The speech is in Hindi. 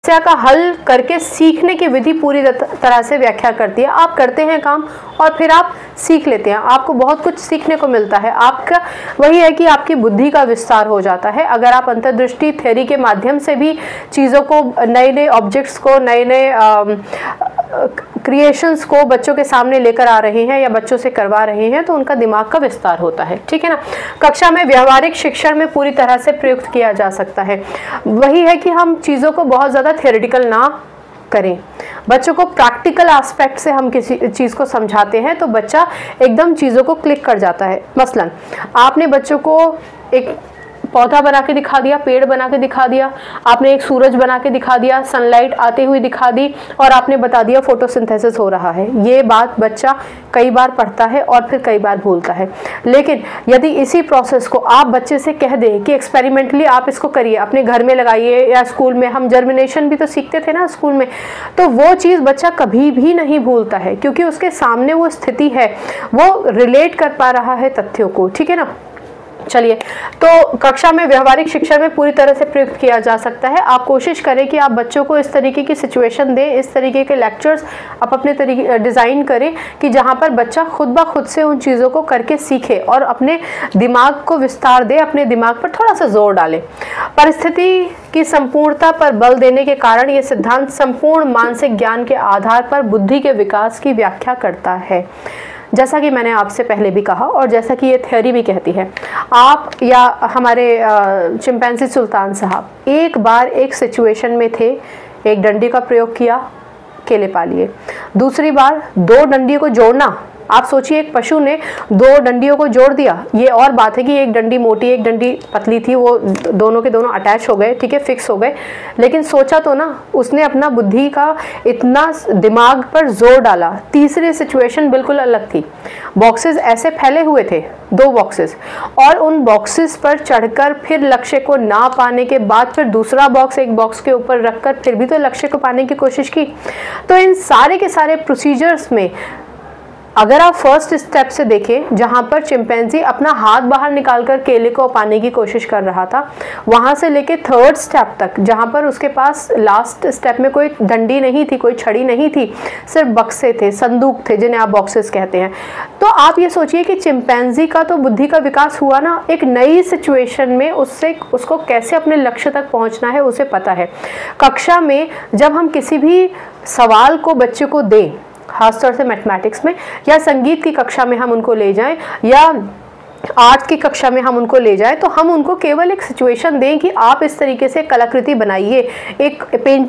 का हल करके सीखने की विधि पूरी तरह से व्याख्या करती है। आप करते हैं काम और फिर आप सीख लेते हैं, आपको बहुत कुछ सीखने को मिलता है। आपका वही है कि आपकी बुद्धि का विस्तार हो जाता है। अगर आप अंतर्दृष्टि थ्योरी के माध्यम से भी चीज़ों को, नए नए ऑब्जेक्ट्स को, नए नए क्रिएशंस को बच्चों के सामने लेकर आ रहे हैं या बच्चों से करवा रहे हैं, तो उनका दिमाग का विस्तार होता है। ठीक है ना। कक्षा में व्यवहारिक शिक्षण में पूरी तरह से प्रयुक्त किया जा सकता है। वही है कि हम चीज़ों को बहुत ज़्यादा थियोरेटिकल ना करें, बच्चों को प्रैक्टिकल एस्पेक्ट से हम किसी चीज़ को समझाते हैं तो बच्चा एकदम चीज़ों को क्लिक कर जाता है। मसलन आपने बच्चों को एक पौधा बना के दिखा दिया, पेड़ बना के दिखा दिया, आपने एक सूरज बना के दिखा दिया, सनलाइट आते हुए दिखा दी और आपने बता दिया फोटोसिंथेसिस हो रहा है। ये बात बच्चा कई बार पढ़ता है और फिर कई बार भूलता है। लेकिन यदि इसी प्रोसेस को आप बच्चे से कह दें कि एक्सपेरिमेंटली आप इसको करिए, अपने घर में लगाइए या स्कूल में, हम जर्मिनेशन भी तो सीखते थे ना स्कूल में, तो वो चीज़ बच्चा कभी भी नहीं भूलता है क्योंकि उसके सामने वो स्थिति है, वो रिलेट कर पा रहा है तथ्यों को। ठीक है ना। चलिए, तो कक्षा में व्यवहारिक शिक्षा में पूरी तरह से प्रयुक्त किया जा सकता है। आप कोशिश करें कि आप बच्चों को इस तरीके की सिचुएशन दें, इस तरीके के लेक्चर्स आप अपने तरीके डिज़ाइन करें कि जहां पर बच्चा खुद ब खुद से उन चीज़ों को करके सीखे और अपने दिमाग को विस्तार दे, अपने दिमाग पर थोड़ा सा जोर डाले। परिस्थिति की संपूर्णता पर बल देने के कारण ये सिद्धांत संपूर्ण मानसिक ज्ञान के आधार पर बुद्धि के विकास की व्याख्या करता है। जैसा कि मैंने आपसे पहले भी कहा और जैसा कि ये थ्योरी भी कहती है, आप या हमारे चिंपैंजी सुल्तान साहब एक बार एक सिचुएशन में थे, एक डंडी का प्रयोग किया, केले पा लिए। दूसरी बार दो डंडियों को जोड़ना, आप सोचिए एक पशु ने दो डंडियों को जोड़ दिया। ये और बात है कि एक डंडी मोटी एक डंडी पतली थी, वो दोनों के दोनों अटैच हो गए, ठीक है, फिक्स हो गए। लेकिन सोचा तो ना, उसने अपना बुद्धि का इतना दिमाग पर जोर डाला। तीसरी सिचुएशन बिल्कुल अलग थी। बॉक्सेस ऐसे फैले हुए थे, दो बॉक्सेस, और उन बॉक्सेस पर चढ़कर फिर लक्ष्य को ना पाने के बाद फिर दूसरा बॉक्स एक बॉक्स के ऊपर रखकर फिर भी तो लक्ष्य को पाने की कोशिश की। तो इन सारे के सारे प्रोसीजर्स में अगर आप फर्स्ट स्टेप से देखें, जहां पर चिंपैंजी अपना हाथ बाहर निकालकर केले को पाने की कोशिश कर रहा था, वहां से लेके थर्ड स्टेप तक जहां पर उसके पास लास्ट स्टेप में कोई डंडी नहीं थी, कोई छड़ी नहीं थी, सिर्फ बक्से थे, संदूक थे, जिन्हें आप बॉक्सेस कहते हैं। तो आप ये सोचिए कि चिंपैंजी का तो बुद्धि का विकास हुआ ना, एक नई सिचुएशन में उसको कैसे अपने लक्ष्य तक पहुंचना है उसे पता है। कक्षा में जब हम किसी भी सवाल को बच्चे को दें, खासतौर से मैथमेटिक्स में या संगीत की कक्षा में हम उनको ले जाएं या आर्ट्स की कक्षा में हम उनको ले जाएं, तो हम उनको केवल एक सिचुएशन दें कि आप इस तरीके से कलाकृति बनाइए, एक पेंटिंग